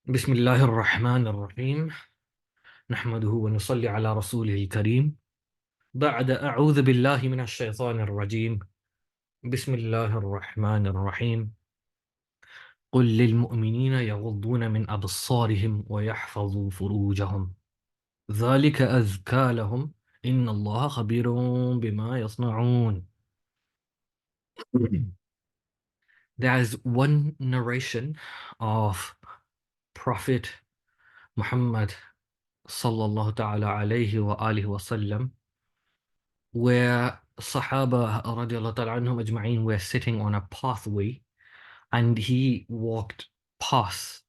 بسم الله الرحمن الرحيم نحمده ونصلي على رسوله الكريم بعد أعوذ بالله من الشيطان الرجيم بسم الله الرحمن الرحيم قل للمؤمنين يغضون من أبصارهم ويحفظوا فروجهم ذلك أزكى لهم إن الله خبير بما يصنعون. There is one narration of Prophet Muhammad sallallahu ta'ala alayhi wa alihi wa sallam where Sahaba radiallahu ta'ala anhum ajma'een were sitting on a pathway and he walked past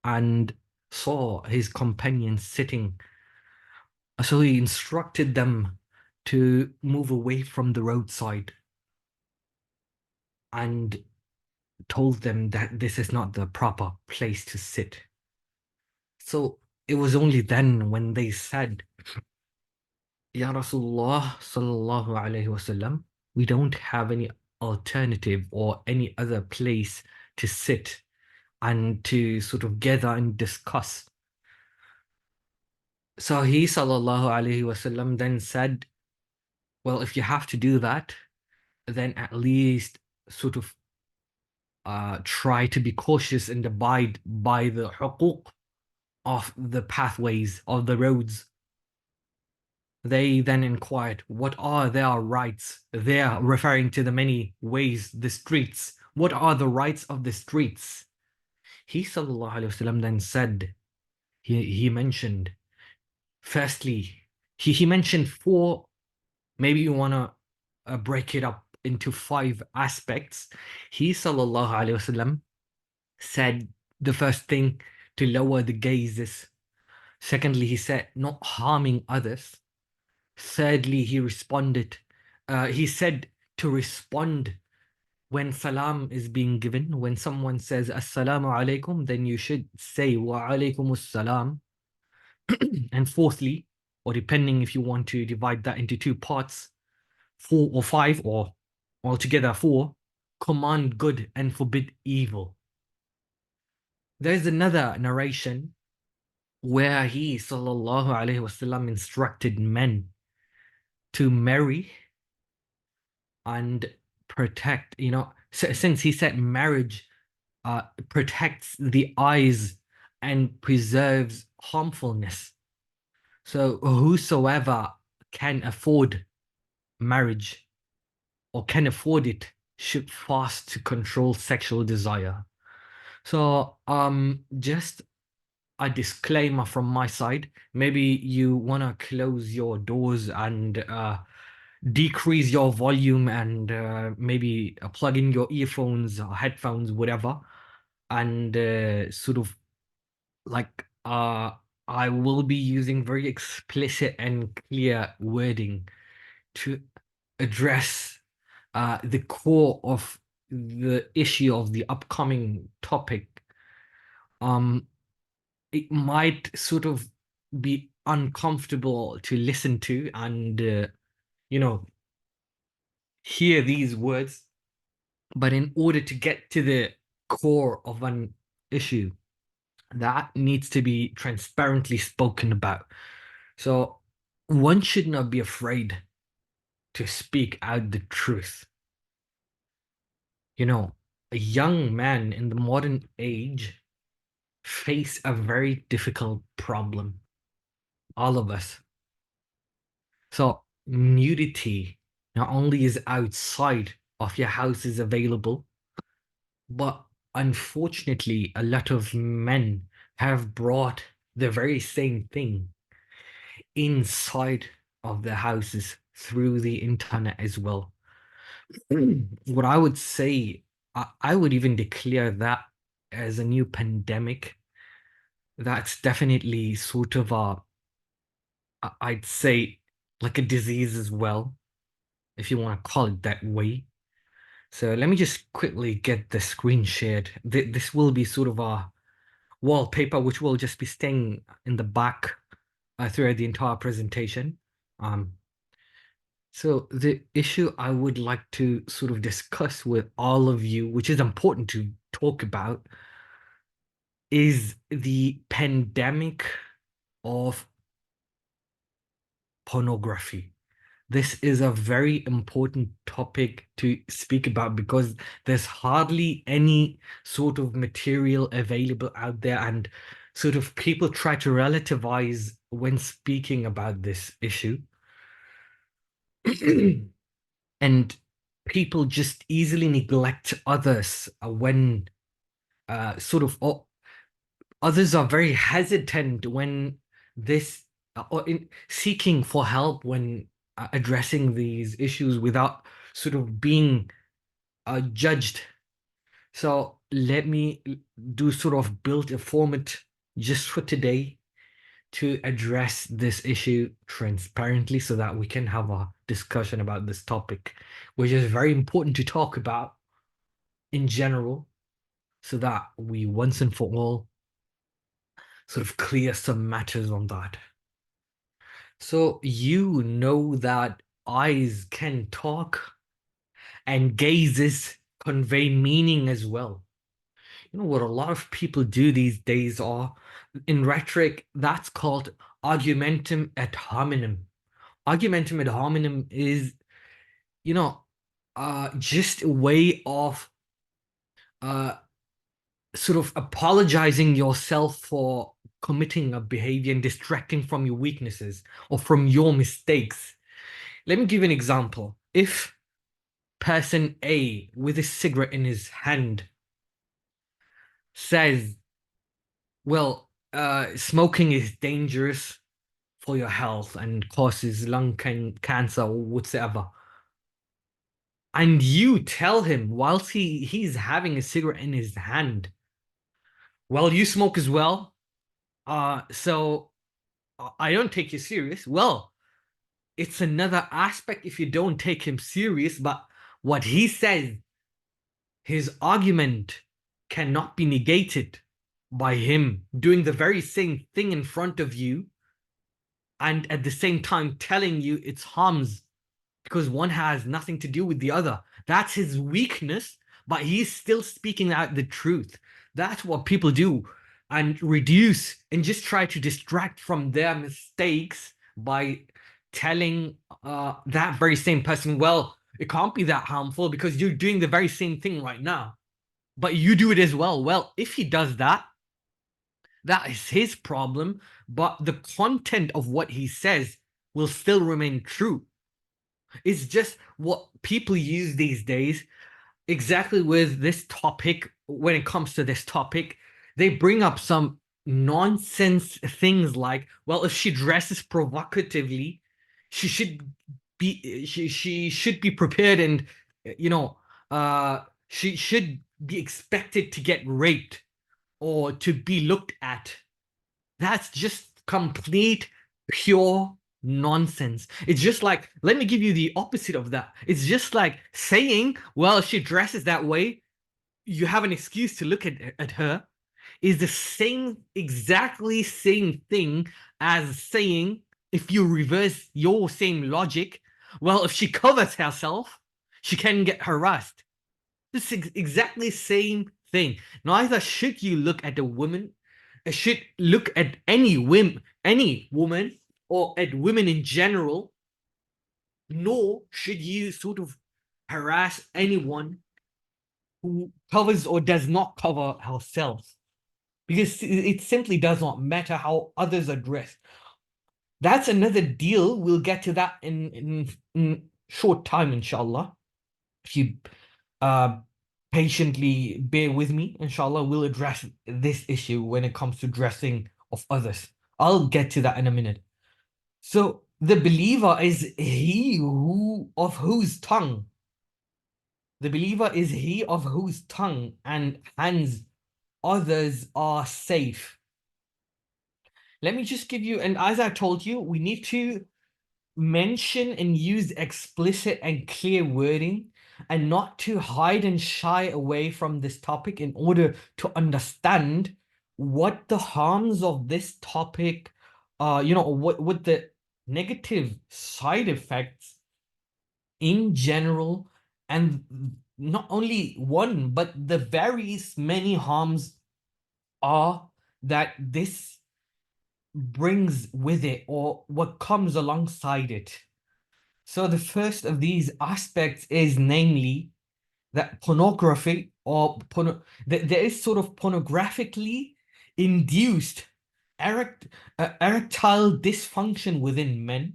and saw his companions sitting. So he instructed them to move away from the roadside and told them that this is not the proper place to sit. So it was only then when they said, Ya Rasulullah sallallahu alayhi wasallam, we don't have any alternative or any other place to sit and to sort of gather and discuss. So he sallallahu alayhi wasallam then said, well, if you have to do that, then at least sort of try to be cautious and abide by the huquq of the pathways, of the roads. They then inquired, what are their rights? They are referring to the many ways, the streets. What are the rights of the streets? He sallallahu alayhi wasallam then said, he mentioned, firstly, he mentioned four, maybe you want to break it up into five aspects. He sallallahu alayhi wasallam said the first thing, to lower the gazes. Secondly, he said not harming others. Thirdly, he said to respond when salam is being given. When someone says assalamu alaikum, then you should say wa alaikum assalam. And fourthly, or depending if you want to divide that into two parts, four or five, or altogether four, command good and forbid evil. There's another narration where he sallallahu alaihi wasallam instructed men to marry and protect, since he said marriage protects the eyes and preserves harmfulness. So whosoever can afford marriage or can afford it should fast to control sexual desire. So just a disclaimer from my side. Maybe you want to close your doors and decrease your volume and maybe plug in your earphones or headphones, whatever, and sort of like I will be using very explicit and clear wording to address the core of the issue of the upcoming topic. It might sort of be uncomfortable to listen to and you know hear these words, but in order to get to the core of an issue, that needs to be transparently spoken about. So one should not be afraid to speak out the truth. A young man in the modern age face a very difficult problem. All of us. So nudity not only is outside of your house is available, but unfortunately, a lot of men have brought the very same thing inside of their houses through the internet as well. What I would say, I would even declare that as a new pandemic. That's definitely sort of I'd say like a disease as well, if you want to call it that way. So let me just quickly get the screen shared. This will be sort of a wallpaper, which will just be staying in the back throughout the entire presentation. So the issue I would like to sort of discuss with all of you, which is important to talk about, is the pandemic of pornography. This is a very important topic to speak about because there's hardly any sort of material available out there, and sort of people try to relativize when speaking about this issue. And people just easily neglect others when sort of others are very hesitant when this or in seeking for help when addressing these issues without sort of being judged. So let me do sort of build a format just for today to address this issue transparently so that we can have a discussion about this topic, which is very important to talk about in general, so that we once and for all sort of clear some matters on that. So you know that eyes can talk and gazes convey meaning as well. You know what a lot of people do these days are in rhetoric, that's called argumentum ad hominem. Argumentum ad hominem is, you know, just a way of uh, sort of apologizing yourself for committing a behavior and distracting from your weaknesses or from your mistakes. Let me give you an example. If person A with a cigarette in his hand says, well, smoking is dangerous for your health and causes cancer or whatsoever, and you tell him whilst he's having a cigarette in his hand, well, you smoke as well, so I don't take you serious. Well, it's another aspect if you don't take him serious, but what he says, his argument cannot be negated by him doing the very same thing in front of you and at the same time telling you its harms because one has nothing to do with the other. That's his weakness, but he's still speaking out the truth. That's what people do and reduce and just try to distract from their mistakes by telling that very same person, well, it can't be that harmful because you're doing the very same thing right now, but you do it as well. Well, if he does that, that is his problem, but the content of what he says will still remain true. It's just what people use these days, exactly with this topic. When it comes to this topic, they bring up some nonsense things like, well, if she dresses provocatively, she should she should be prepared and you know she should be expected to get raped or to be looked at. That's just complete, pure nonsense. It's just like, let me give you the opposite of that. It's just like saying, well, if she dresses that way, you have an excuse to look at her, is the same, exactly same thing as saying, if you reverse your same logic, well, if she covers herself, she can get harassed. This is exactly same thing. Neither should you look at a woman, should look at any woman, or at women in general, nor should you sort of harass anyone who covers or does not cover herself, because it simply does not matter how others are dressed. That's another deal. We'll get to that in short time, inshallah. If you uh patiently bear with me, inshallah, we'll address this issue when it comes to dressing of others. I'll get to that in a minute. So the believer is he who of whose tongue the believer is he of whose tongue and hands others are safe. Let me just give you, and as I told you, we need to mention and use explicit and clear wording and not to hide and shy away from this topic in order to understand what the harms of this topic what the negative side effects in general, and not only one but the various many harms are that this brings with it, or what comes alongside it. So the first of these aspects is namely that pornography, there is sort of pornographically induced erectile dysfunction within men.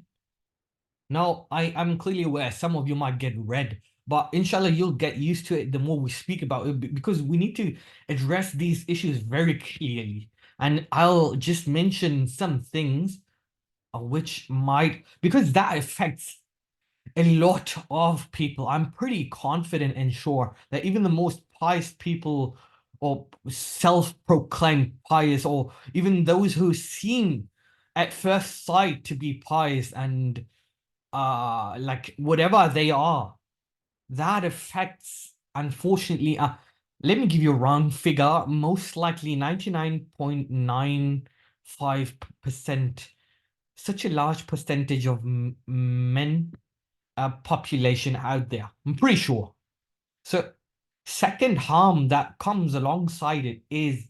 Now, I'm clearly aware some of you might get red, but inshallah, you'll get used to it the more we speak about it, because we need to address these issues very clearly. And I'll just mention some things which might, because that affects a lot of people. I'm pretty confident and sure that even the most pious people, or self-proclaimed pious, or even those who seem at first sight to be pious and like whatever they are, that affects, unfortunately, let me give you a round figure, most likely 99.95%, such a large percentage of men population out there. I'm pretty sure. So, second harm that comes alongside it is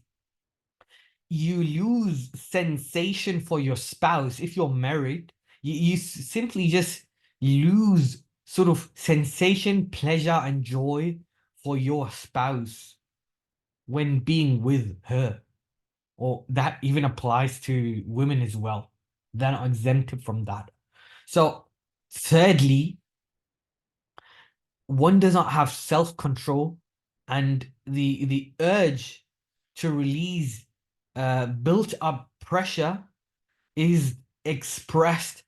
you lose sensation for your spouse. If you're married, you simply just lose sort of sensation, pleasure, and joy for your spouse when being with her. Or that even applies to women as well. They're not exempted from that. So, thirdly, one does not have self-control, and the urge to release built up pressure is expressed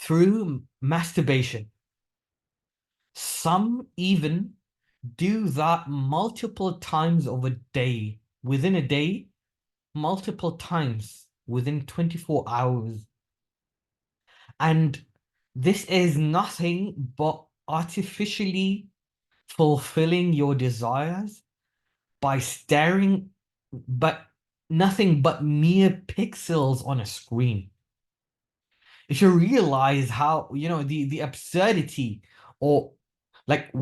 through masturbation. Some even do that multiple times of a day, within a day, multiple times within 24 hours. And this is nothing but artificially fulfilling your desires by staring, but nothing but mere pixels on a screen. If you realize how, the absurdity, or like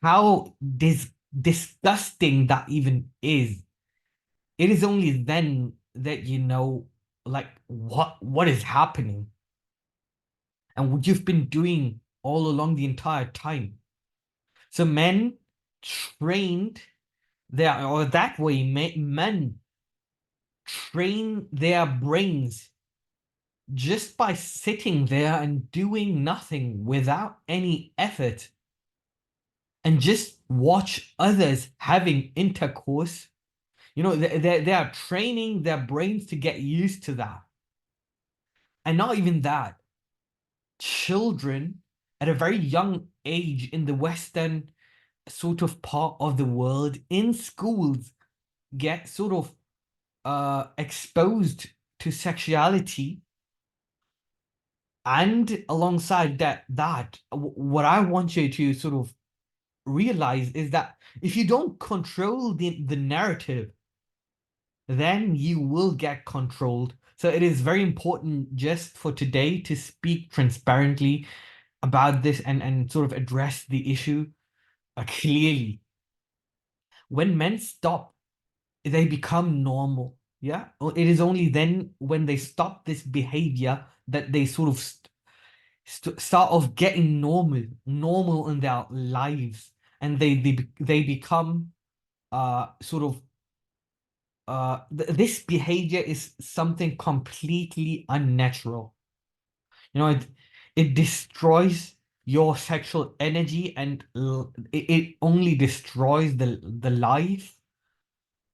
how disgusting that even is, it is only then that you know like what is happening and what you've been doing all along the entire time. So men trained there, or that way, men train their brains just by sitting there and doing nothing without any effort, and just watch others having intercourse. They are training their brains to get used to that. And not even that, children at a very young age in the Western sort of part of the world, in schools, get sort of exposed to sexuality. And alongside that, what I want you to sort of realize is that if you don't control the narrative, then you will get controlled. So it is very important just for today to speak transparently about this, and sort of address the issue clearly. When men stop, they become normal. Yeah. It is only then when they stop this behavior that they sort of start off getting normal in their lives, and they become sort of this behavior is something completely unnatural. It destroys your sexual energy, and it only destroys the life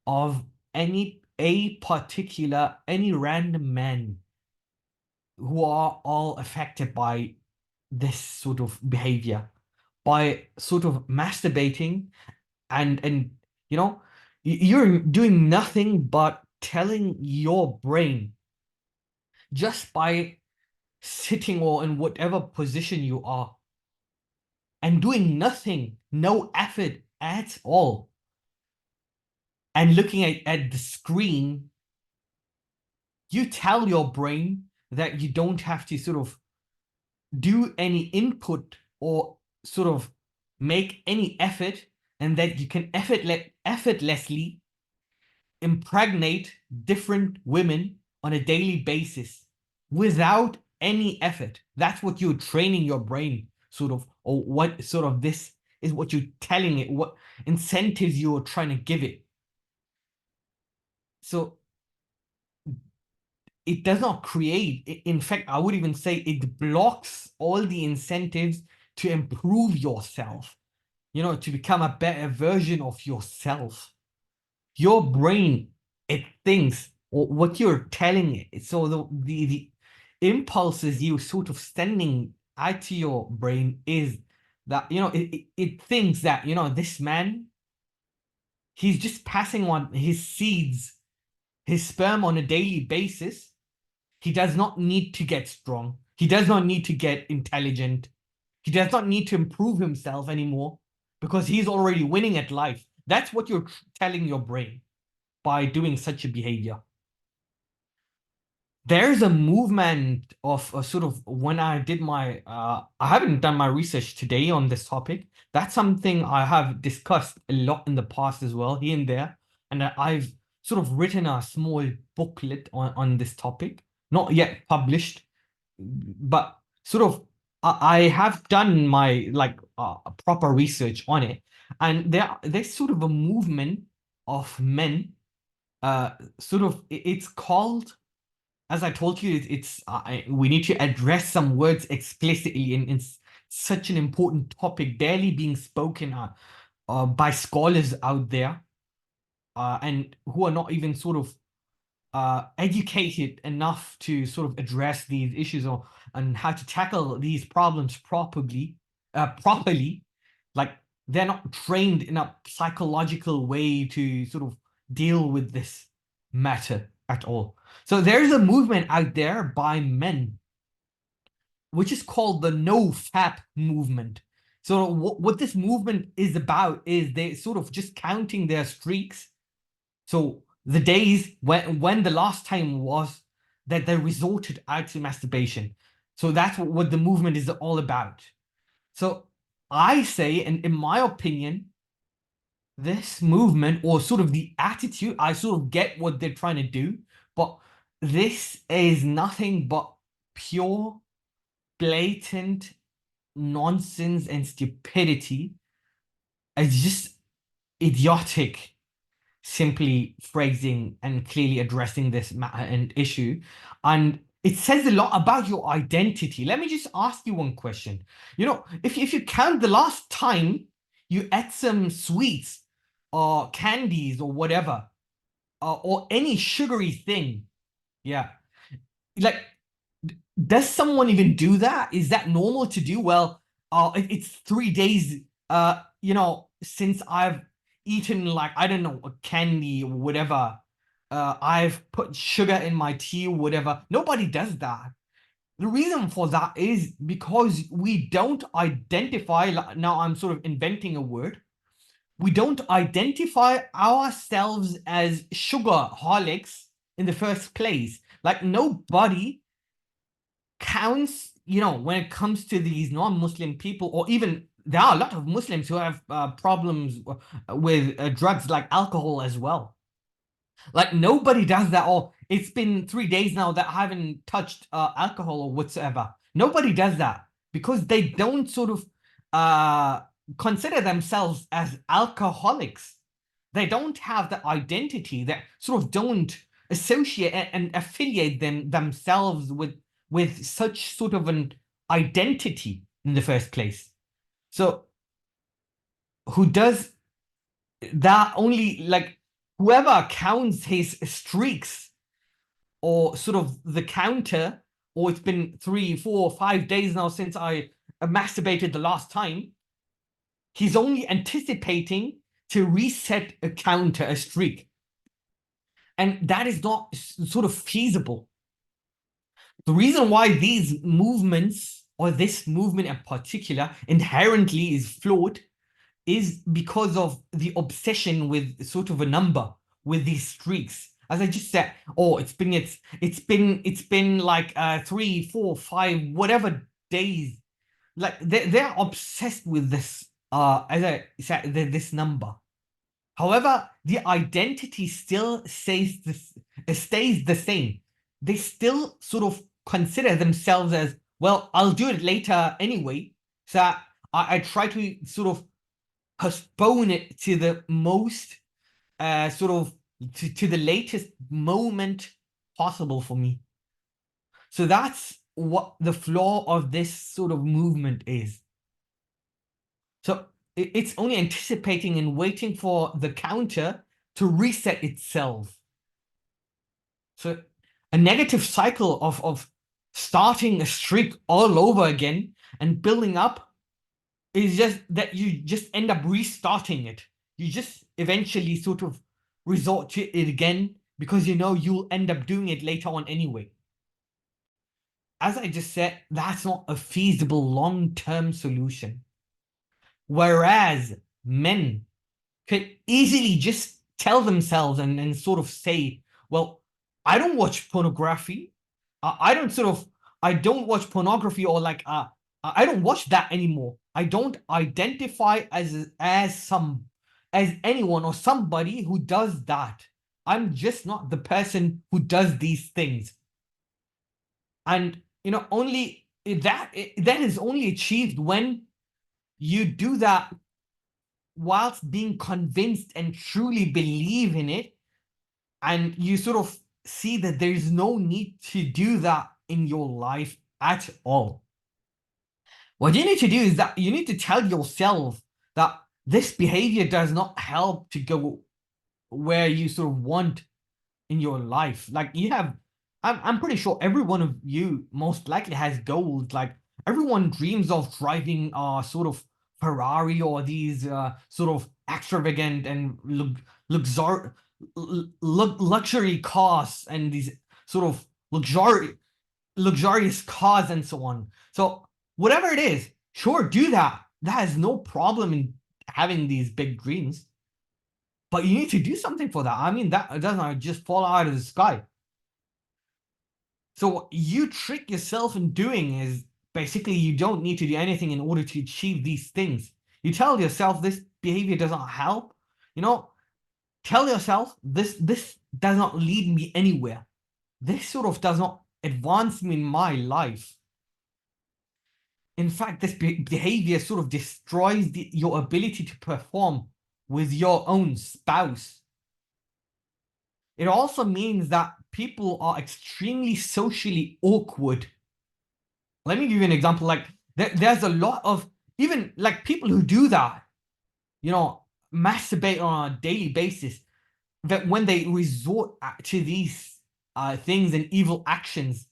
of any random man who are all affected by this sort of behavior, by sort of masturbating. And you're doing nothing but telling your brain, just by sitting or in whatever position you are and doing nothing, no effort at all, and looking at the screen, you tell your brain that you don't have to sort of do any input, or sort of make any effort, and that you can effortlessly impregnate different women on a daily basis without any effort. That's what you're training your brain, sort of, or what sort of this is what you're telling it, what incentives you're trying to give it. So it does not create, in fact, I would even say it blocks all the incentives to improve yourself, to become a better version of yourself. Your brain, it thinks, or what you're telling it. So the impulses you sort of sending out to your brain is that, it thinks that, this man, he's just passing on his seeds, his sperm on a daily basis. He does not need to get strong. He does not need to get intelligent. He does not need to improve himself anymore because he's already winning at life. That's what you're telling your brain by doing such a behavior. There's a movement of a sort of, when I did my, I haven't done my research today on this topic. That's something I have discussed a lot in the past as well, here and there. And I've sort of written a small booklet on this topic, not yet published, but sort of, I have done my like proper research on it. And there's sort of a movement of men, sort of, it's called, as I told you, it's we need to address some words explicitly, and it's such an important topic, barely being spoken by scholars out there, and who are not even sort of educated enough to sort of address these issues or and how to tackle these problems properly. Like, they're not trained in a psychological way to sort of deal with this matter at all. So there's a movement out there by men, which is called the no fap movement. So what this movement is about is they sort of just counting their streaks. So the days when the last time was that they resorted out to masturbation. So that's what the movement is all about. So I say, and in my opinion, this movement, or sort of the attitude, I sort of get what they're trying to do, but this is nothing but pure, blatant nonsense and stupidity. It's just idiotic, simply phrasing and clearly addressing this matter and issue. And it says a lot about your identity. Let me just ask you one question. If you count the last time you ate some sweets or candies or whatever, or any sugary thing, yeah, like, does someone even do that? Is that normal to do? Well, it's 3 days, since I've eaten, like, I don't know, a candy or whatever. I've put sugar in my tea or whatever. Nobody does that. The reason for that is because we don't identify, now I'm sort of inventing a word. We don't identify ourselves as sugarholics in the first place. Like, nobody counts, when it comes to these non-Muslim people, or even there are a lot of Muslims who have problems with drugs like alcohol as well. Like, nobody does that. Or it's been 3 days now that I haven't touched alcohol or whatsoever. Nobody does that because they don't sort of consider themselves as alcoholics. They don't have the identity, that sort of don't associate and affiliate themselves with such sort of an identity in the first place. So who does that only, like, whoever counts his streaks, or sort of the counter, or it's been 3, 4, 5 days now since I masturbated the last time, he's only anticipating to reset a counter, a streak. And that is not sort of feasible. The reason why these movements, or this movement in particular, inherently is flawed is because of the obsession with sort of a number, with these streaks. As I just said, it's been like 3, 4, 5, whatever days. Like, they're obsessed with this, as I said, this number. However, the identity still stays the same. They still sort of consider themselves as, well, I'll do it later anyway. So I try to sort of postpone it to the most sort of to the latest moment possible for me. So that's what the flaw of this sort of movement is. So it's only anticipating and waiting for the counter to reset itself. So a negative cycle of starting a streak all over again and building up is just that you just end up restarting it. You just eventually sort of resort to it again because you know you'll end up doing it later on anyway. As I just said, that's not a feasible long-term solution. Whereas men could easily just tell themselves and sort of say, well, I don't watch pornography. I don't sort of, I don't watch pornography or like, I don't watch that anymore. I don't identify as anyone or somebody who does that. I'm just not the person who does these things. And, you know, only that is only achieved when you do that whilst being convinced and truly believe in it, and you sort of see that there's no need to do that in your life at all. What you need to do is that you need to tell yourself that this behavior does not help to go where you sort of want in your life. Like you have, I'm pretty sure every one of you most likely has goals. Like everyone dreams of driving sort of Ferrari or these sort of extravagant and luxury cars and these sort of luxurious cars and so on. So whatever it is, sure, do that. That has no problem in having these big dreams. But you need to do something for that. I mean, that doesn't just fall out of the sky. So what you trick yourself in doing is basically you don't need to do anything in order to achieve these things. You tell yourself this behavior does not help. You know, tell yourself this does not lead me anywhere. This sort of does not advance me in my life. In fact, this behavior sort of destroys your ability to perform with your own spouse. It also means that people are extremely socially awkward. Let me give you an example. Like there's a lot of even like people who do that, you know, masturbate on a daily basis, that when they resort to these things and evil actions,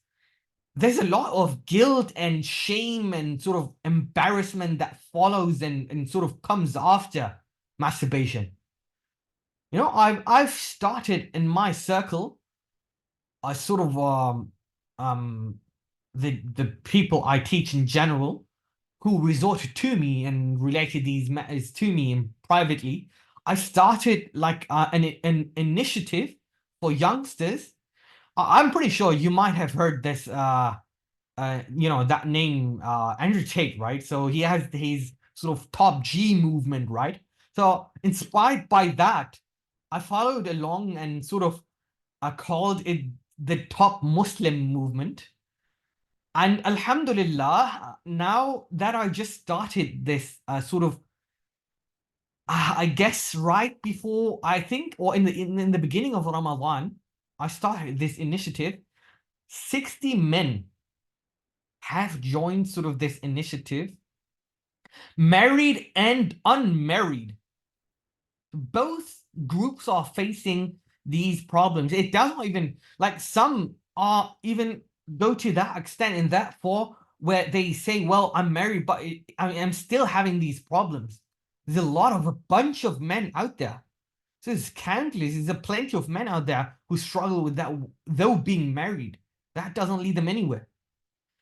there's a lot of guilt and shame and sort of embarrassment that follows and sort of comes after masturbation. You know, I've started in my circle, I sort of the people I teach in general who resorted to me and related these matters to me privately. I started like an initiative for youngsters. I'm pretty sure you might have heard this you know, that name, Andrew Tate, right? So he has his sort of top G movement, right? So inspired by that, I followed along and sort of called it the top Muslim movement. And Alhamdulillah, now that I just started this sort of, I guess right before, I think, or in the beginning of Ramadan, I started this initiative. 60 men have joined sort of this initiative, married and unmarried. Both groups are facing these problems. It doesn't even, like some are even go to that extent in that for where they say, well, I'm married, but I'm still having these problems. There's a bunch of men out there. So it's countless. There's plenty of men out there who struggle with that, though being married. That doesn't lead them anywhere.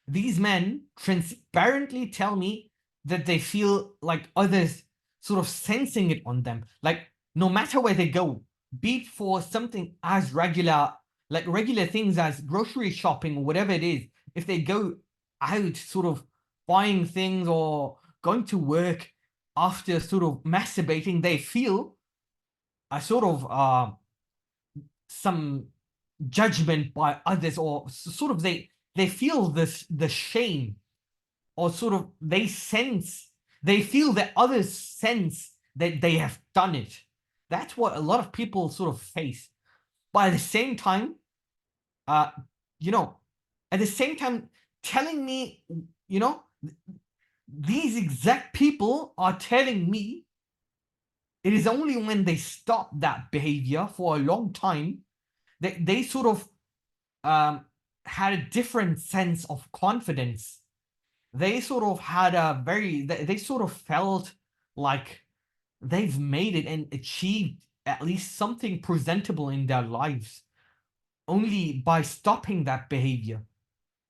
These men transparently tell me that they feel like others sort of sensing it on them. Like no matter where they go, be it for something as regular, like regular things as grocery shopping or whatever it is, if they go out sort of buying things or going to work after sort of masturbating, they feel a sort of some judgment by others, or sort of they feel the shame, or sort of they feel that others sense that they have done it. That's what a lot of people sort of face. But at the same time, uh, you know, at the same time, telling me, you know, these exact people are telling me it is only when they stop that behavior for a long time that they sort of had a different sense of confidence. They sort of had a they sort of felt like they've made it and achieved at least something presentable in their lives only by stopping that behavior.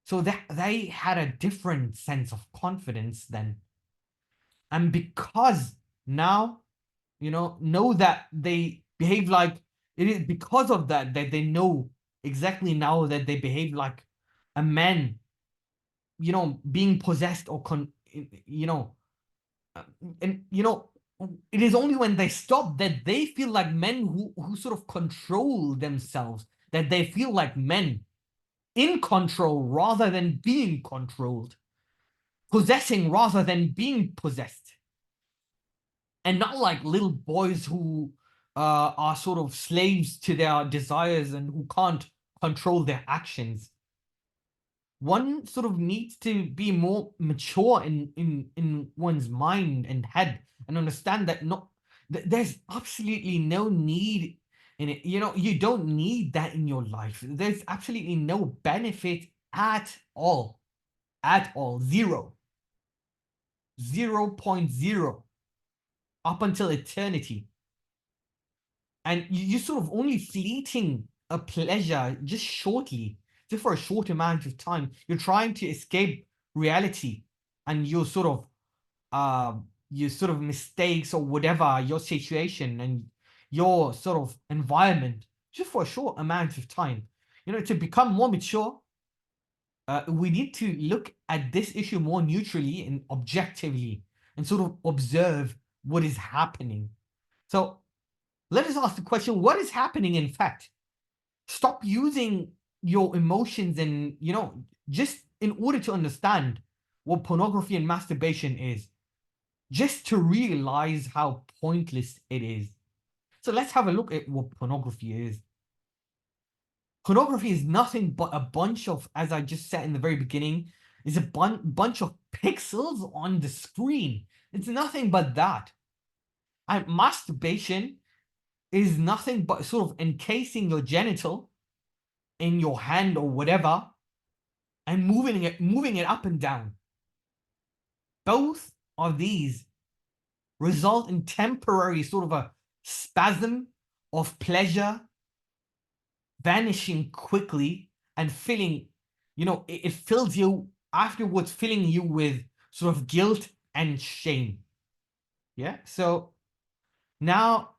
So that they had a different sense of confidence then. And because now, know that they behave like, it is because of that that they know exactly now that they behave like a man, being possessed or you know, uh, and it is only when they stop that they feel like men who sort of control themselves, that they feel like men in control rather than being controlled, possessing rather than being possessed, and not like little boys who are sort of slaves to their desires and who can't control their actions. One sort of needs to be more mature in one's mind and head, and understand that there's absolutely no need in it. You don't need that in your life. There's absolutely no benefit at all. At all. 0.0 up until eternity. And you sort of only fleeting a pleasure just shortly, just for a short amount of time. You're trying to escape reality, and your sort of mistakes or whatever, your situation and your sort of environment, just for a short amount of time. To become more mature, we need to look at this issue more neutrally and objectively, and sort of observe what is happening. So let us ask the question, what is happening in fact? Stop using your emotions and, just in order to understand what pornography and masturbation is, just to realize how pointless it is. So let's have a look at what pornography is. Pornography is nothing but a bunch of, as I just said in the very beginning, is a bunch of pixels on the screen. It's nothing but that. And masturbation is nothing but sort of encasing your genital in your hand or whatever and moving it up and down. Both of these result in temporary sort of a spasm of pleasure, vanishing quickly and filling, it fills you afterwards, filling you with sort of guilt and shame. Yeah. So now,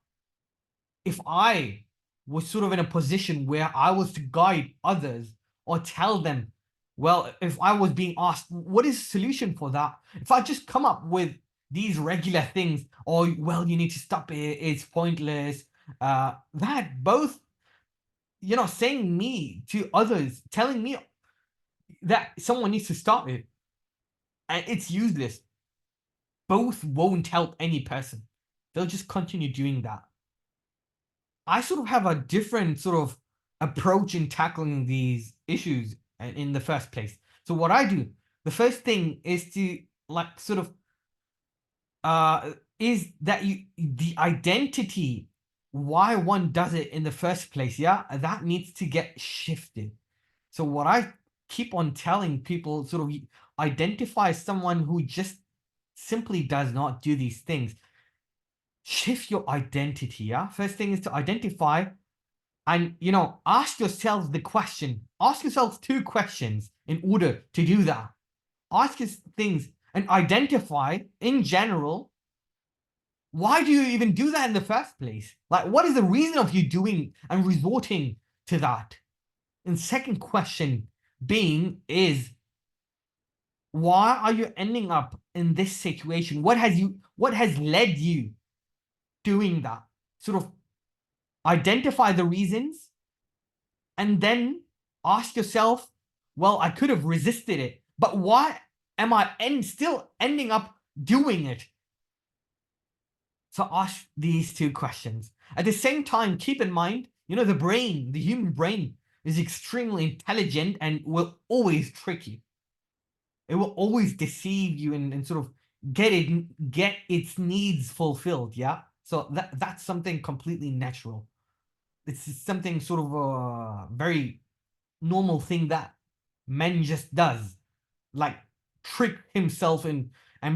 if I was sort of in a position where I was to guide others or tell them, well, if I was being asked, what is the solution for that? If I just come up with these regular things, or, well, you need to stop it, it's pointless, that both, saying me to others, telling me that someone needs to stop it, and it's useless, both won't help any person. They'll just continue doing that. I sort of have a different sort of approach in tackling these issues in the first place. So what I do, the first thing is to, like, sort of is that the identity why one does it in the first place, yeah, that needs to get shifted. So what I keep on telling people, sort of identify someone who just simply does not do these things. Shift your identity, yeah. First thing is to identify, and ask yourselves the question. Ask yourselves two questions in order to do that. Ask things and identify in general, why do you even do that in the first place? Like, what is the reason of you doing and resorting to that? And second question being is, why are you ending up in this situation? What has led you doing that? Sort of identify the reasons, and then ask yourself, well, I could have resisted it, but why am I still ending up doing it? So ask these two questions. At the same time, keep in mind, the human brain is extremely intelligent and will always trick you. It will always deceive you and sort of get its needs fulfilled. Yeah. So that's something completely natural. It's something sort of a very normal thing that men just does, like trick himself and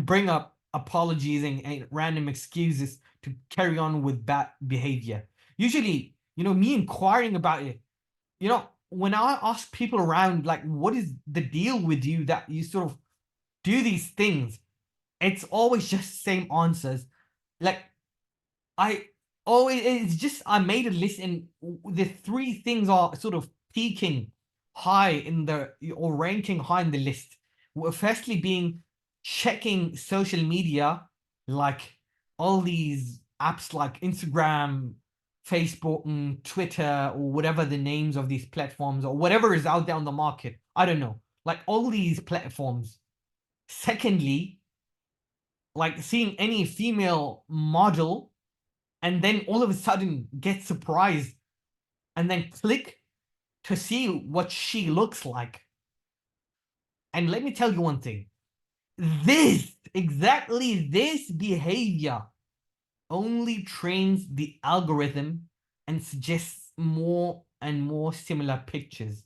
bring up apologies and random excuses to carry on with bad behavior. Usually, me inquiring about it, when I ask people around, like, what is the deal with you that you sort of do these things, it's always just same answers. Like, I it's just I made a list, and the three things are sort of peaking high in the or ranking high in the list. Firstly, being checking social media, like all these apps like Instagram, Facebook, and Twitter, or whatever the names of these platforms, or whatever is out there on the market. I don't know, like all these platforms. Secondly, like seeing any female model and then all of a sudden get surprised and then click to see what she looks like. And let me tell you one thing. Exactly this behavior only trains the algorithm and suggests more and more similar pictures.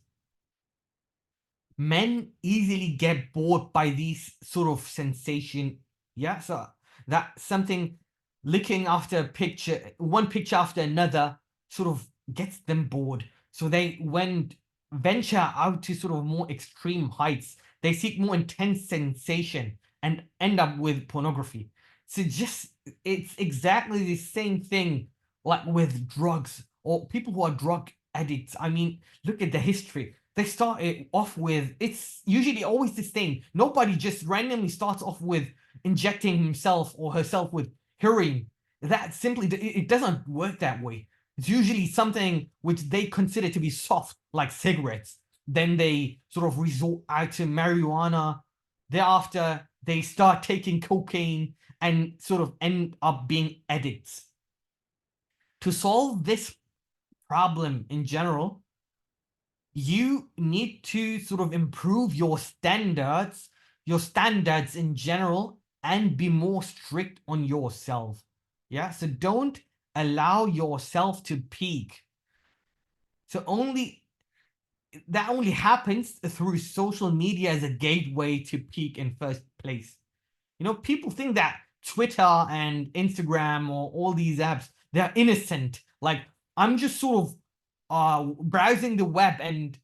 Men easily get bored by these sort of sensation. Yeah, so that something looking after a picture, one picture after another, sort of gets them bored. So they venture out to sort of more extreme heights. They seek more intense sensation and end up with pornography. So it's exactly the same thing like with drugs or people who are drug addicts. I mean, look at the history. They started off with, it's usually always the same. Nobody just randomly starts off with injecting himself or herself with heroin. That simply, it doesn't work that way. It's usually something which they consider to be soft, like cigarettes. Then they sort of resort out to marijuana. Thereafter, they start taking cocaine and sort of end up being addicts. To solve this problem in general, you need to sort of improve your standards in general, and be more strict on yourself. Yeah, so don't allow yourself to peak. So that only happens through social media as a gateway to peak in first place. People think that Twitter and Instagram or all these apps, they're innocent. Like, I'm just sort of browsing the web, and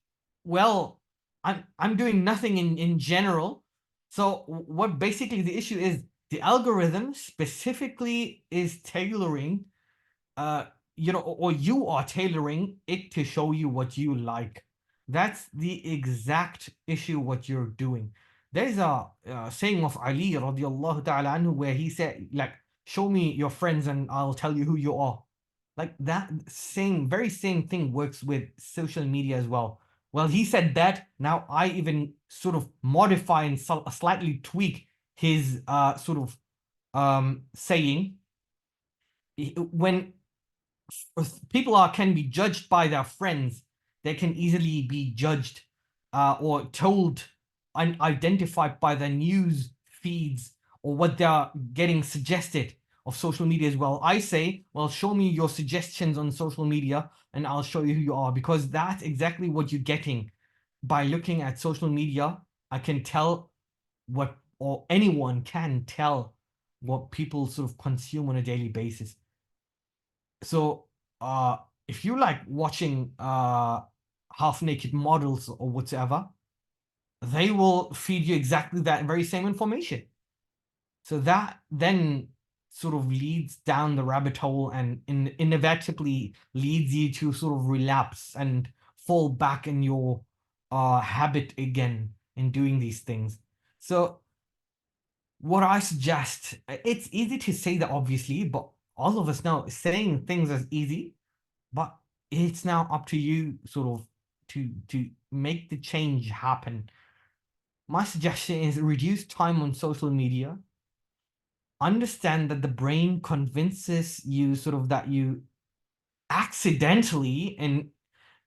well, I'm doing nothing in general. So what basically the issue is, the algorithm specifically is tailoring, uh, or you are tailoring it to show you what you like. That's the exact issue what you're doing. There's a saying of Ali radiallahu ta'ala anhu where he said, like, show me your friends and I'll tell you who you are. Like, that very same thing works with social media as well. Well, he said that. Now I even sort of modify and slightly tweak his sort of saying. When people can be judged by their friends, they can easily be judged or told and identified by the news feeds or what they're getting suggested of social media as well. I say, well, show me your suggestions on social media and I'll show you who you are, because that's exactly what you're getting by looking at social media. I can tell what, or anyone can tell what people sort of consume on a daily basis. So if you like watching half naked models or whatever, they will feed you exactly that very same information. So that then sort of leads down the rabbit hole and inevitably leads you to sort of relapse and fall back in your habit again in doing these things. So what I suggest, it's easy to say that obviously, but all of us know saying things is easy, but it's now up to you sort of to make the change happen. My suggestion is reduce time on social media. Understand that the brain convinces you sort of that you accidentally, in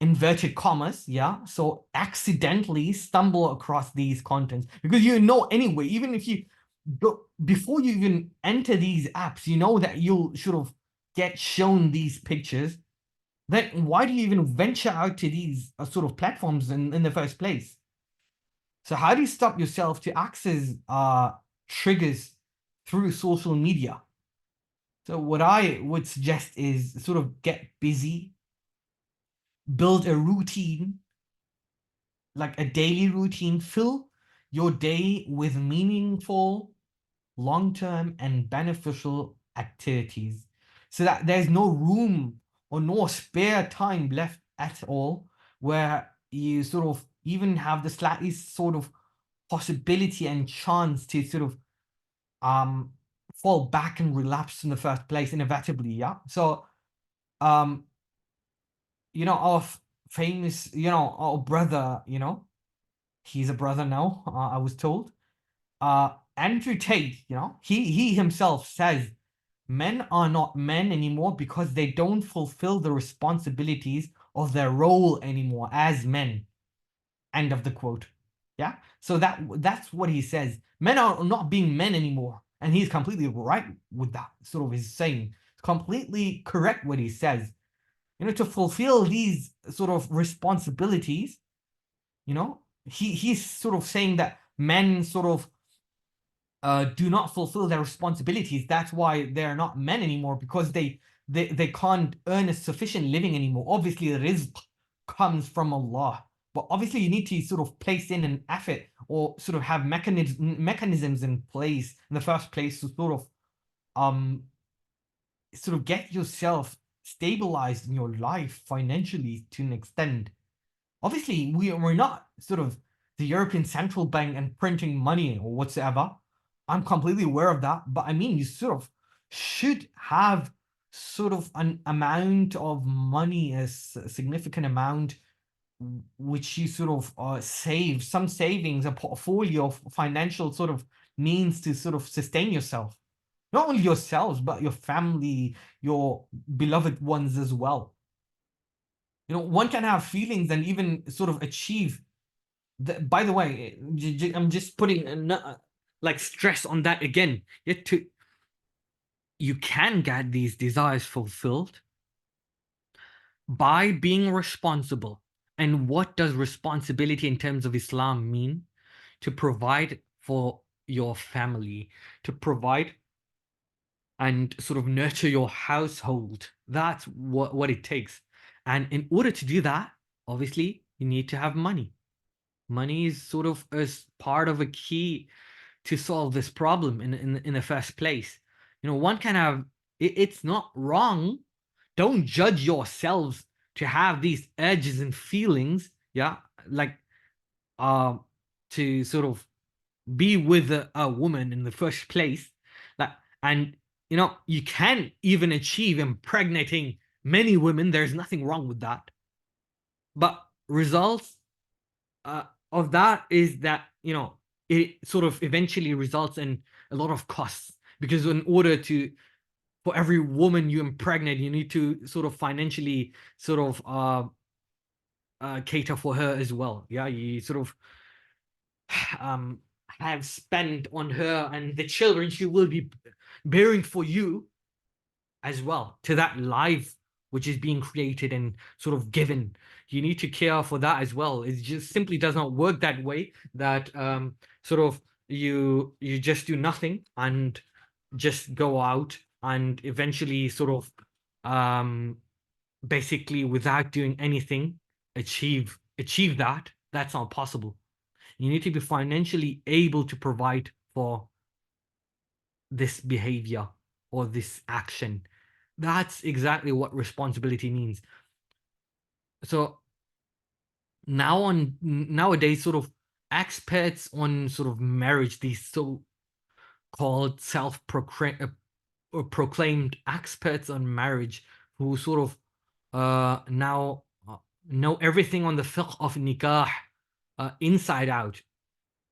inverted commas, yeah, so accidentally stumble across these contents, because you know anyway, even if you go, before you even enter these apps, you know that you'll sort of get shown these pictures. Then why do you even venture out to these sort of platforms in the first place? So how do you stop yourself to access triggers through social media? So what I would suggest is sort of get busy, build a routine, like a daily routine, fill your day with meaningful, long-term and beneficial activities, so that there's no room or no spare time left at all where you sort of even have the slightest sort of possibility and chance to sort of um fall back and relapse in the first place inevitably. Yeah. So um our famous, our brother, he's a brother now, I was told. Andrew Tate, he himself says men are not men anymore because they don't fulfill the responsibilities of their role anymore as men. End of the quote. Yeah. So that's what he says. Men are not being men anymore. And he's completely right with that. Sort of his saying. It's completely correct what he says. To fulfill these sort of responsibilities, he's sort of saying that men sort of do not fulfill their responsibilities. That's why they're not men anymore, because they can't earn a sufficient living anymore. Obviously, the rizq comes from Allah, but obviously you need to sort of place in an effort or sort of have mechanisms in place in the first place to um sort of get yourself stabilized in your life financially to an extent. Obviously, we're not sort of the European Central Bank and printing money or whatsoever. I'm completely aware of that, but I mean, you sort of should have sort of an amount of money, a significant amount, which you sort of save, some savings, a portfolio of financial sort of means to sort of sustain yourself. Not only yourselves, but your family, your beloved ones as well. One can have feelings and even sort of achieve. By the way, I'm just putting like stress on that again. You can get these desires fulfilled by being responsible. And what does responsibility in terms of Islam mean? To provide for your family, to provide and sort of nurture your household. That's what it takes. And in order to do that, obviously, you need to have money. Money is sort of as part of a key to solve this problem in the first place. One can have it's not wrong. Don't judge yourselves to have these urges and feelings, yeah, like uh to sort of be with a woman in the first place. Like, and you can even achieve impregnating many women. There's nothing wrong with that. But results of that is that it sort of eventually results in a lot of costs, because in order to for every woman you impregnate, you need to sort of financially sort of cater for her as well. Yeah, you sort of um have spent on her and the children she will be bearing for you as well, to that life which is being created and sort of given. You need to care for that as well. It just simply does not work that way, that sort of you just do nothing and just go out and eventually sort of um basically without doing anything achieve that. That's not possible. You need to be financially able to provide for this behavior or this action. That's exactly what responsibility means. So nowadays, sort of experts on sort of marriage, these so-called self-proclaimed or proclaimed experts on marriage, who sort of now know everything on the fiqh of nikah inside out,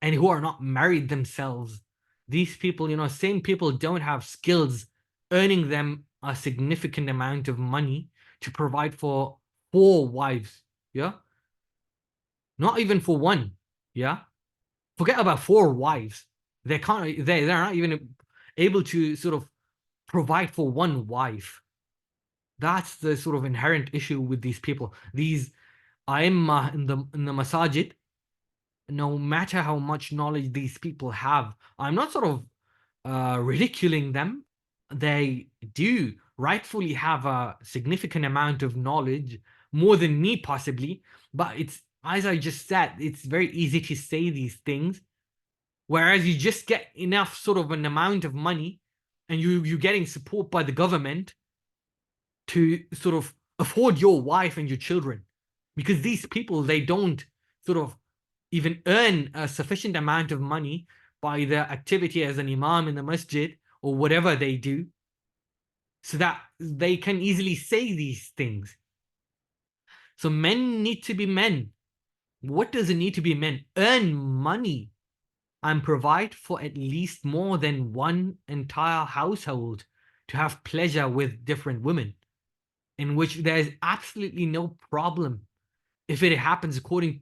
and who are not married themselves. These people, same people don't have skills earning them a significant amount of money to provide for 4 wives. Yeah. Not even for one. Yeah. Forget about 4 wives. They're not even able to sort of provide for one wife. That's the sort of inherent issue with these people. These Aimma in the masajid, no matter how much knowledge these people have, I'm not sort of ridiculing them. They do rightfully have a significant amount of knowledge, more than me possibly. But it's, as I just said, it's very easy to say these things, whereas you just get enough sort of an amount of money, and you're getting support by the government to sort of afford your wife and your children, because these people, they don't sort of even earn a sufficient amount of money by their activity as an imam in the masjid or whatever they do, so that they can easily say these things. So men need to be men. What does it need to be men? Earn money and provide for at least more than one entire household to have pleasure with different women, in which there's absolutely no problem if it happens according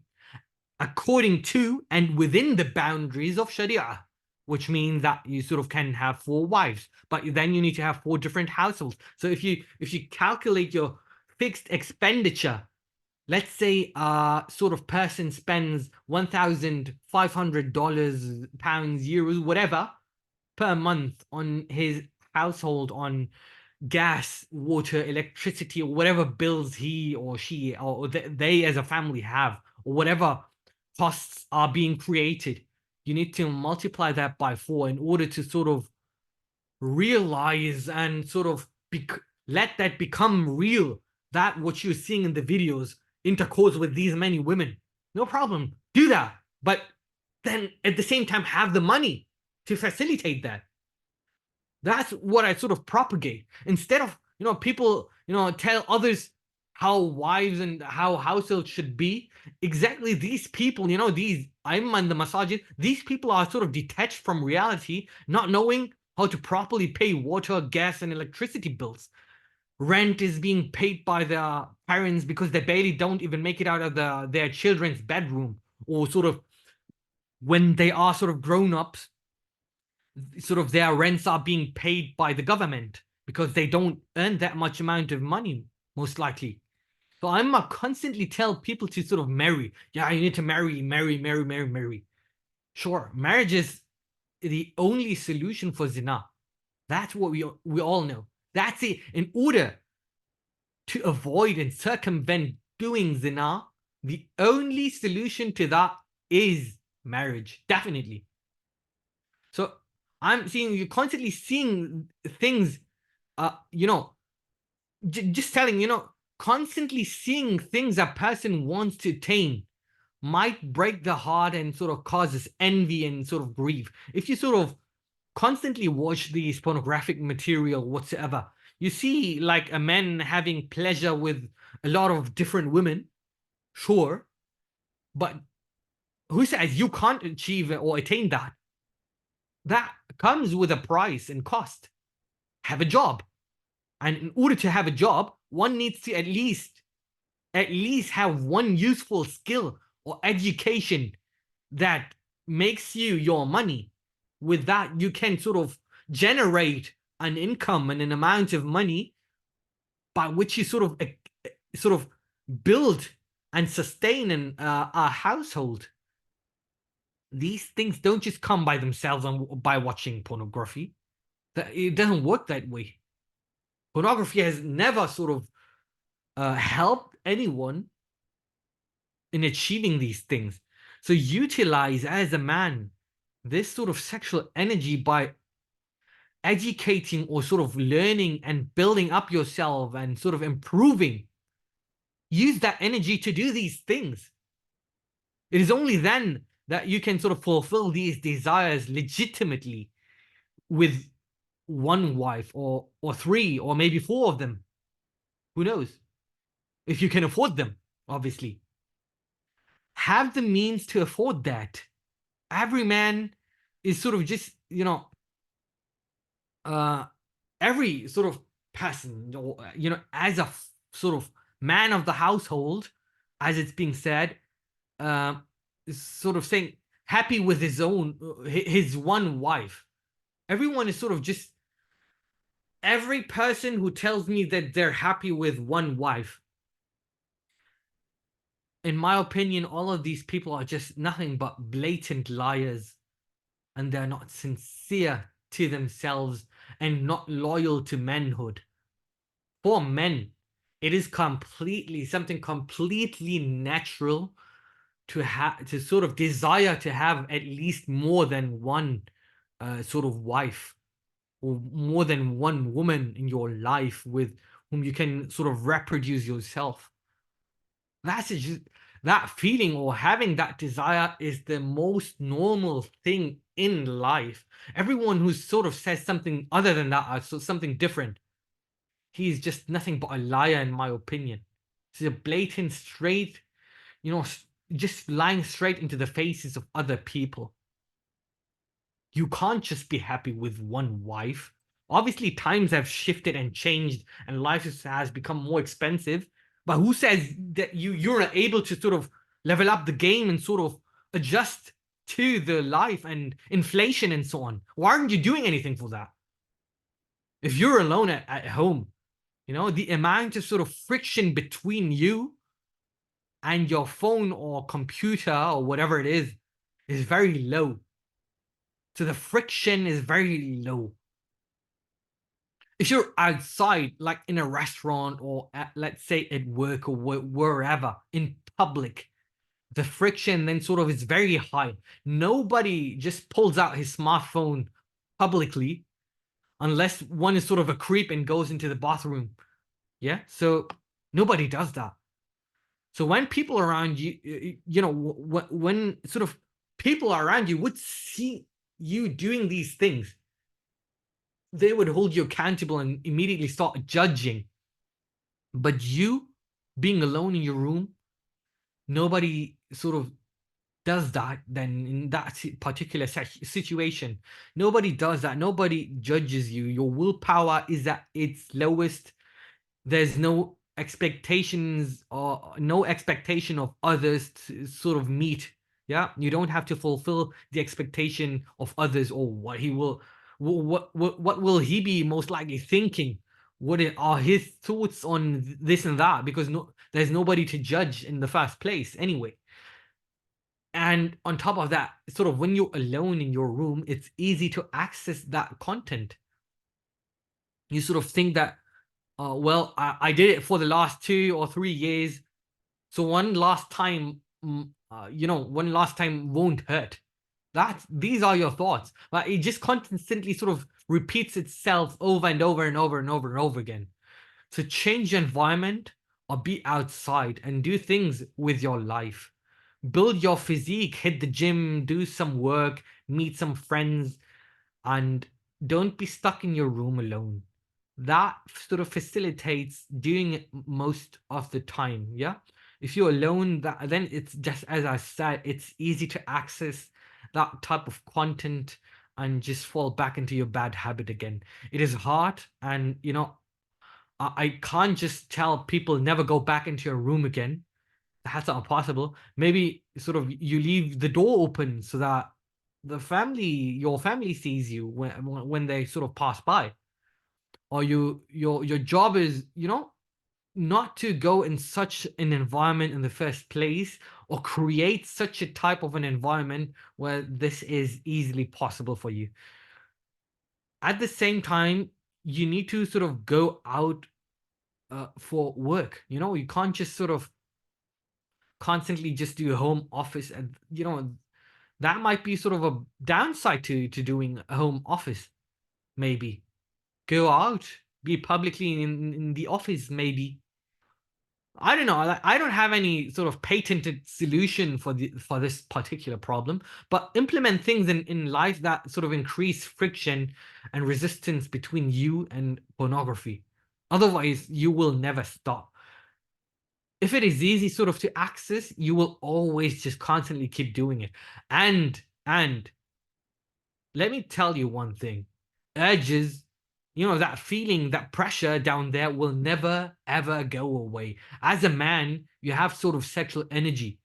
to and within the boundaries of Sharia, which means that you sort of can have 4 wives, but then you need to have 4 different households. So if you calculate your fixed expenditure, let's say a sort of person spends $1,500, pounds, euros, whatever, per month on his household, on gas, water, electricity, or whatever bills he or she or they as a family have, or whatever costs are being created, you need to multiply that by 4 in order to sort of realize and sort of let that become real, that what you're seeing in the videos, intercourse with these many women. No problem, do that, but then at the same time have the money to facilitate that. That's what I sort of propagate, instead of people tell others how wives and how households should be. Exactly, these people, these I'm in the masajid, these people are sort of detached from reality, not knowing how to properly pay water, gas, and electricity bills. Rent is being paid by their parents because they barely don't even make it out of their children's bedroom, or sort of when they are sort of grown ups, sort of their rents are being paid by the government because they don't earn that much amount of money, most likely. So I'm constantly tell people to sort of marry. Yeah, you need to marry, marry, marry, marry, marry. Sure, marriage is the only solution for zina. That's what we all know. That's it. In order to avoid and circumvent doing zina, the only solution to that is marriage, definitely. So you're constantly seeing things, just telling, constantly seeing things a person wants to attain might break the heart and sort of causes envy and sort of grief. If you sort of constantly watch these pornographic material whatsoever, you see like a man having pleasure with a lot of different women, sure, but who says you can't achieve or attain that? That comes with a price and cost. Have a job. And in order to have a job, one needs to at least have one useful skill or education that makes you your money. With that, you can sort of generate an income and an amount of money by which you sort of build and sustain a household. These things don't just come by themselves by watching pornography. It doesn't work that way. Pornography has never sort of helped anyone in achieving these things. So utilize as a man this sort of sexual energy by educating or sort of learning and building up yourself and sort of improving. Use that energy to do these things. It is only then that you can sort of fulfill these desires legitimately with one wife or 3 or maybe 4 of them. Who knows? if you can afford them, obviously. Have the means to afford that. Every man is sort of just, uh, every sort of person, or, as a sort of man of the household, as it's being said, uh, is sort of saying happy with his own, his one wife. Everyone is sort of just, every person who tells me that they're happy with one wife, in my opinion, all of these people are just nothing but blatant liars, and they're not sincere to themselves and not loyal to manhood. For men, it is completely something completely natural to have, to sort of desire to have at least more than one sort of wife, or more than one woman in your life with whom you can sort of reproduce yourself. That's just, that feeling or having that desire is the most normal thing in life. Everyone who sort of says something other than that, or something different, he's just nothing but a liar, in my opinion. He's a blatant, straight, just lying straight into the faces of other people. You can't just be happy with one wife. Obviously, times have shifted and changed, and life has become more expensive. But who says that you're able to sort of level up the game and sort of adjust to the life and inflation and so on? Why aren't you doing anything for that? If you're alone at home, the amount of sort of friction between you and your phone or computer or whatever it is very low. So the friction is very low. If you're outside, like in a restaurant or let's say at work or wherever in public, the friction then sort of is very high. Nobody just pulls out his smartphone publicly unless one is sort of a creep and goes into the bathroom. Yeah. So nobody does that. So when people around you, when sort of people around you would see you doing these things, they would hold you accountable and immediately start judging. But you being alone in your room, nobody sort of does that. Then in that particular situation, nobody does that. Nobody judges you. Your willpower is at its lowest. There's no expectations or no expectation of others to sort of meet. Yeah, you don't have to fulfill the expectation of others, or what he will, what will he be most likely thinking, are his thoughts on this and that, because there's nobody to judge in the first place anyway. And on top of that, sort of when you're alone in your room, it's easy to access that content. You sort of think that, well, I did it for the last 2 or 3 years, so one last time, one last time won't hurt. These are your thoughts, but it just constantly sort of repeats itself over and over and over and over and over again. So change your environment or be outside and do things with your life. Build your physique, hit the gym, do some work, meet some friends, and don't be stuck in your room alone. That sort of facilitates doing it most of the time. Yeah. If you're alone, then it's just, as I said, it's easy to access that type of content and just fall back into your bad habit again. It is hard, and I can't just tell people never go back into your room again. That's not possible. Maybe sort of you leave the door open so that your family sees you when they sort of pass by. Or your job is, not to go in such an environment in the first place, or create such a type of an environment where this is easily possible for you. At the same time, you need to sort of go out for work. You can't just sort of constantly just do a home office, and that might be sort of a downside to doing a home office. Maybe go out, be publicly in the office, maybe. I don't know. I don't have any sort of patented solution for this particular problem, but implement things in life that sort of increase friction and resistance between you and pornography. Otherwise, you will never stop. if it is easy sort of to access, you will always just constantly keep doing it. And let me tell you one thing. Urges, that feeling, that pressure down there will never ever go away. As a man, you have sort of sexual energy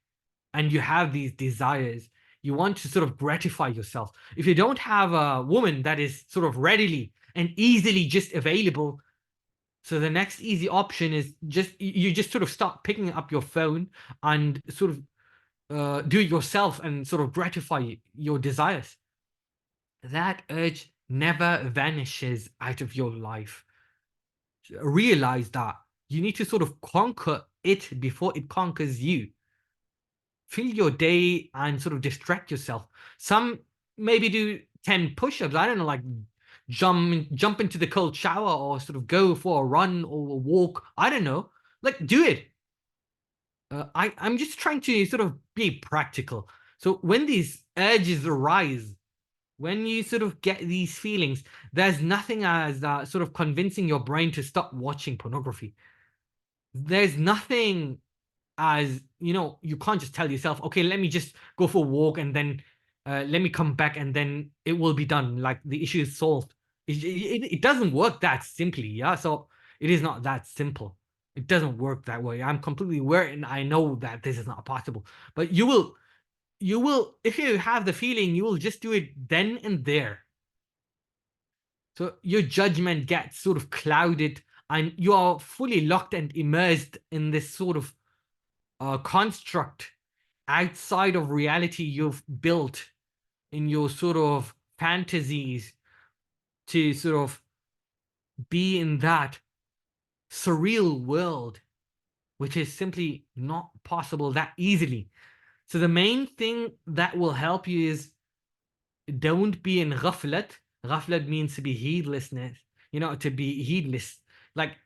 and you have these desires. You want to sort of gratify yourself. If you don't have a woman that is sort of readily and easily just available, so the next easy option is you just sort of start picking up your phone and sort of do it yourself and sort of gratify your desires. That urge never vanishes out of your life. Realize that you need to sort of conquer it before it conquers you. Fill your day and sort of distract yourself. Some maybe do 10 push-ups. I don't know, like jump into the cold shower or sort of go for a run or a walk. I don't know. Like, do it. I'm just trying to sort of be practical. So when these urges arise, when you sort of get these feelings, there's nothing as sort of convincing your brain to stop watching pornography. There's nothing as, you can't just tell yourself, okay, let me just go for a walk and then let me come back and then it will be done. Like the issue is solved. It doesn't work that simply. Yeah. So it is not that simple. It doesn't work that way. I'm completely aware and I know that this is not possible, but you will, if you have the feeling, you will just do it then and there. So your judgment gets sort of clouded and you are fully locked and immersed in this sort of construct outside of reality you've built in your sort of fantasies to sort of be in that surreal world, which is simply not possible that easily. So the main thing that will help you is don't be in ghaflat. Ghaflat means to be heedlessness, to be heedless. Like,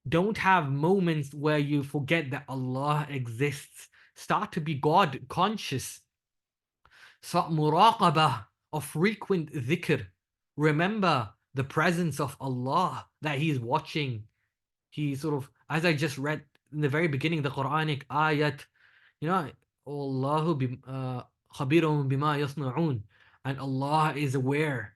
don't have moments where you forget that Allah exists. Start to be God conscious. Start muraqabah of frequent dhikr. Remember the presence of Allah, that He is watching. He sort of, as I just read in the very beginning, the Quranic ayat, you know, Allahu khabirun bima yasna'un, and Allah is aware.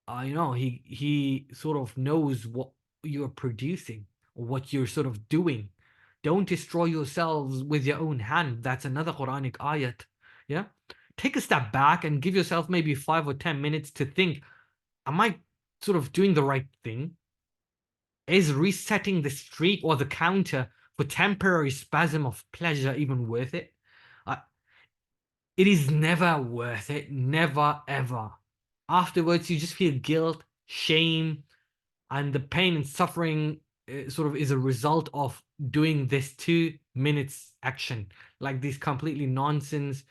He sort of knows what you're producing or what you're sort of doing. Don't destroy yourselves with your own hand. That's another Quranic ayat. Yeah. Take a step back and give yourself maybe 5 or 10 minutes to think, am I sort of doing the right thing? Is resetting the streak or the counter for temporary spasm of pleasure even worth it? Uh, it is never worth it. Never, ever. Afterwards, you just feel guilt, shame, and the pain and suffering sort of is a result of doing this 2 minutes action, like this completely nonsense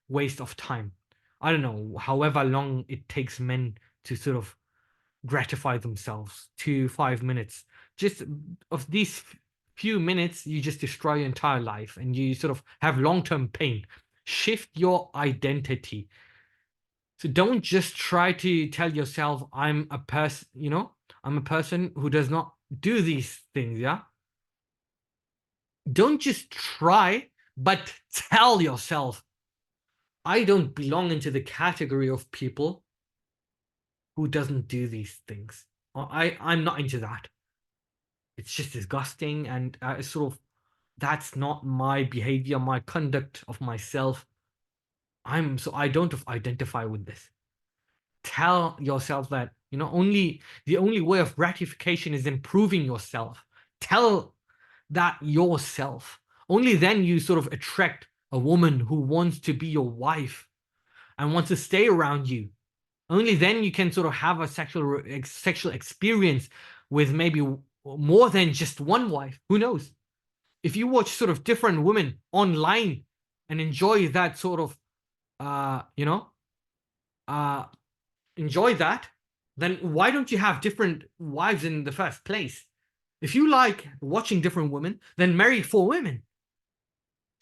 waste of time. I don't know, however long it takes men to sort of gratify themselves, 5 minutes. Just of these few minutes, you just destroy your entire life and you sort of have long-term pain. Shift your identity. So don't just try to tell yourself, I'm a person, I'm a person who does not do these things, yeah? Don't just try, but tell yourself, I don't belong into the category of people who doesn't do these things. I'm not into that. It's just disgusting and sort of, that's not my behavior, my conduct of myself. I don't identify with this. Tell yourself that, only the only way of gratification is improving yourself. Tell that yourself. Only then you sort of attract a woman who wants to be your wife and wants to stay around you. Only then you can sort of have a sexual experience with maybe more than just one wife. Who knows? If you watch sort of different women online and enjoy that sort of, uh, you know, uh, enjoy that, then why don't you have different wives in the first place? If you like watching different women, then marry 4 women.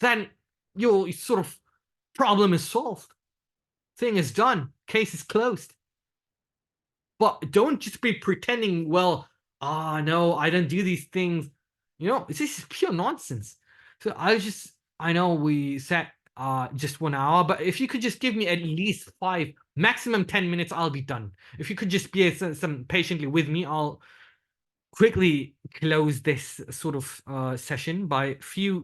Then your sort of problem is solved. Thing is done. Case is closed. But don't just be pretending, well, no, I don't do these things. This is pure nonsense. So I know we set just 1 hour, but if you could just give me at least 5, maximum 10 minutes, I'll be done. If you could just be some patiently with me, I'll quickly close this sort of session by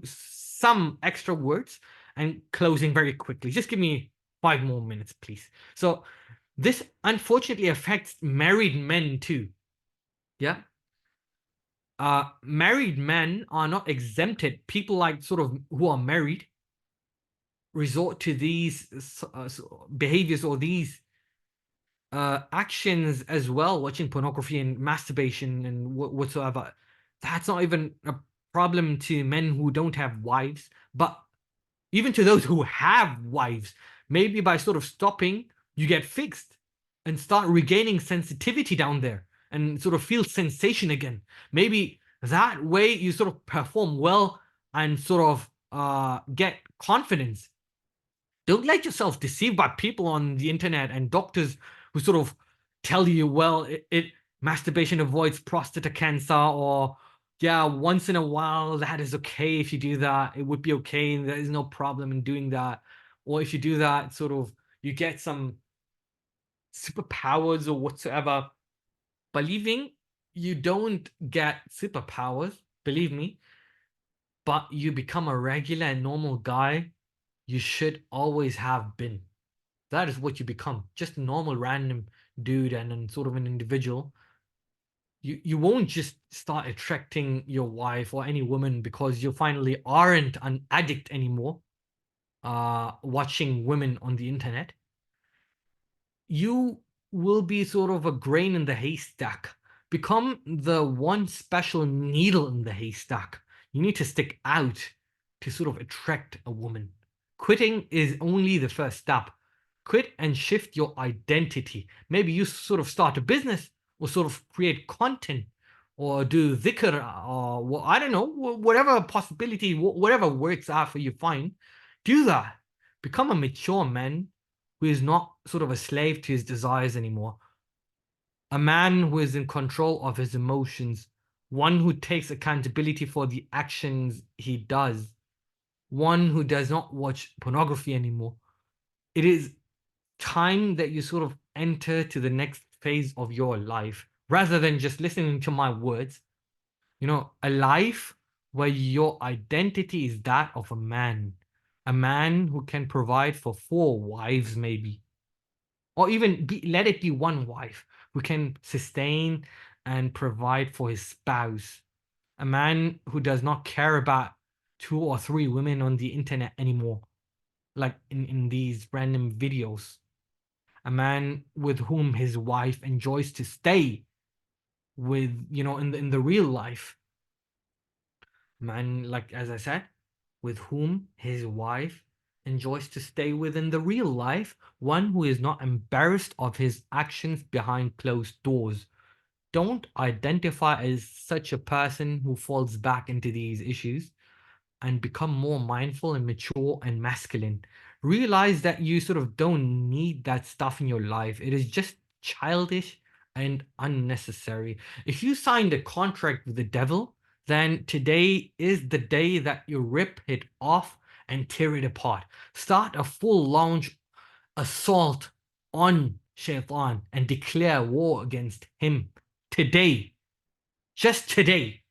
some extra words and closing very quickly. Just give me 5 more minutes, please. So this unfortunately affects married men too. Yeah. Married men are not exempted. People like sort of who are married resort to these behaviors or these actions as well, watching pornography and masturbation and whatsoever. That's not even a problem to men who don't have wives, but even to those who have wives, maybe by sort of stopping, you get fixed and start regaining sensitivity down there and sort of feel sensation again. Maybe that way you sort of perform well and sort of get confidence. Don't let yourself deceive by people on the internet and doctors who sort of tell you, well, it masturbation avoids prostate cancer, or yeah, once in a while that is okay. If you do that, it would be okay, and there is no problem in doing that. Or if you do that, sort of you get some superpowers or whatsoever. Believing you don't get superpowers, believe me, but you become a regular and normal guy you should always have been. That is what you become. Just a normal random dude and then sort of an individual. You won't just start attracting your wife or any woman because you finally aren't an addict anymore, watching women on the internet. You will be sort of a grain in the haystack. Become the one special needle in the haystack. You need to stick out to sort of attract a woman. Quitting is only the first step. Quit and shift your identity. Maybe you sort of start a business or sort of create content or do dhikr or well, I don't know, whatever possibility, whatever works out for you, fine. Do that. Become a mature man who is not sort of a slave to his desires anymore. A man who is in control of his emotions, one who takes accountability for the actions he does, one who does not watch pornography anymore. It is time that you sort of enter to the next phase of your life rather than just listening to my words. A life where your identity is that of a man who can provide for 4 wives, maybe, or even let it be one wife who can sustain and provide for his spouse. A man who does not care about 2 or 3 women on the internet anymore, like in these random videos. A man with whom his wife enjoys to stay with, in the real life. Man, like as I said, with whom his wife enjoys to stay within the real life, one who is not embarrassed of his actions behind closed doors. Don't identify as such a person who falls back into these issues and become more mindful and mature and masculine. Realize that you sort of don't need that stuff in your life. It is just childish and unnecessary. If you signed a contract with the devil, then today is the day that you rip it off and tear it apart. Start a full launch assault on Shaitan and declare war against him today. Just today.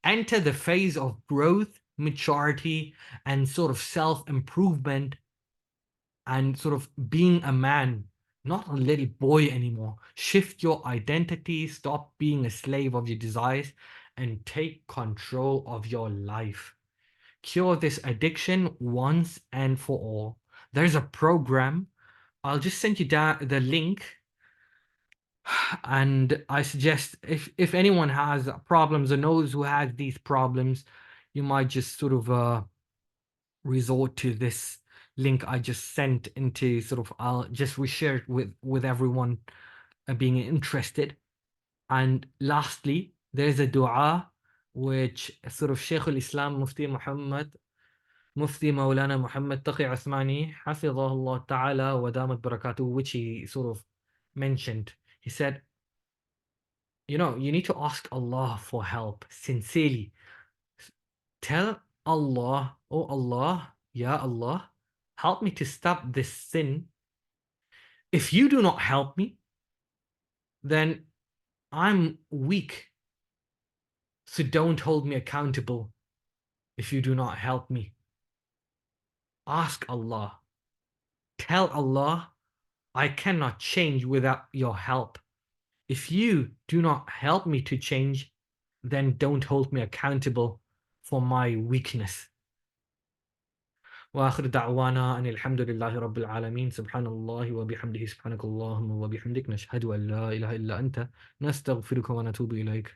Enter the phase of growth, maturity, and sort of self-improvement and sort of being a man, not a little boy anymore. Shift your identity, stop being a slave of your desires, and take control of your life. Cure this addiction once and for all. There's a program. I'll just send you down the link, and I suggest if anyone has problems or knows who has these problems, you might just sort of resort to this link I just sent into sort of I'll just reshare it with everyone being interested. And lastly, there's a dua which sort of Shaykh al-Islam Mufti Maulana Muhammad Taqi Uthmani Hafidhahullah Ta'ala wa damat barakatuh, which he sort of mentioned. He said, you need to ask Allah for help sincerely. Tell Allah Oh Allah, Ya Allah, help me to stop this sin. If you do not help me, then I'm weak. So don't hold me accountable if you do not help me. Ask Allah. Tell Allah, I cannot change without your help. If you do not help me to change, then don't hold me accountable for my weakness. وآخر دعوانا أن الحمد لله رب العالمين سبحان الله وبحمده سبحانك اللهم وبحمدك نشهد أن لا إله إلا أنت نستغفرك ونتوب إليك